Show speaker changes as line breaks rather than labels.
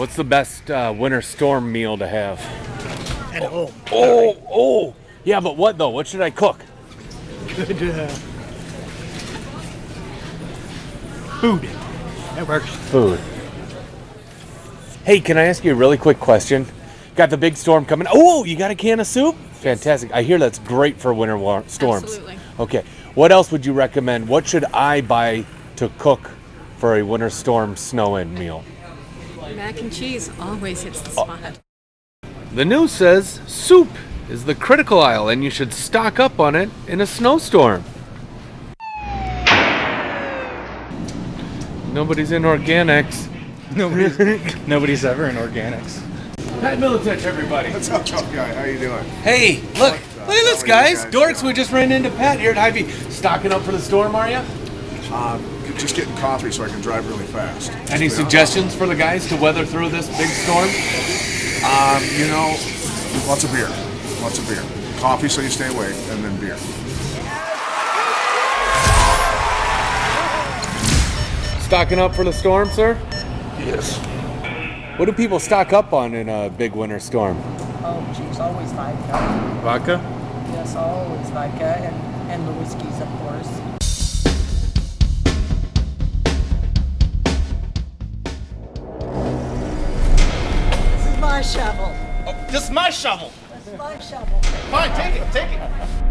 What's the best winter storm meal to have?
At home.
Oh. Yeah, but what though? What should I cook?
Good food. That works.
Food. Hey, can I ask you a really quick question? Got the big storm coming. Oh, you got a can of soup? Fantastic. I hear that's great for winter storms.
Absolutely.
Okay. What else would you recommend? What should I buy to cook for a winter storm snow-in meal?
Mac and cheese always hits the spot.
The news says soup is the critical aisle and you should stock up on it in a snowstorm. Nobody's in organics.
Nobody's ever in organics.
Pat Militech, everybody.
What's up, tough guy? How you doing?
Hey, look at this,
how are you
guys.
guys
Dorks,
doing?
we just ran into Pat here at Hy-Vee. Stocking up for the storm, are you?
Just getting coffee so I can drive really fast.
Any suggestions for the guys to weather through this big storm?
Lots of beer. Lots of beer. Coffee so you stay awake, and then beer.
Stocking up for the storm, sir?
Yes.
What do people stock up on in a big winter storm?
Oh, geez, always vodka.
Vodka?
Yes, always vodka, and the whiskeys, of course. This is my shovel.
This is my shovel.
This is my shovel.
Fine, take it.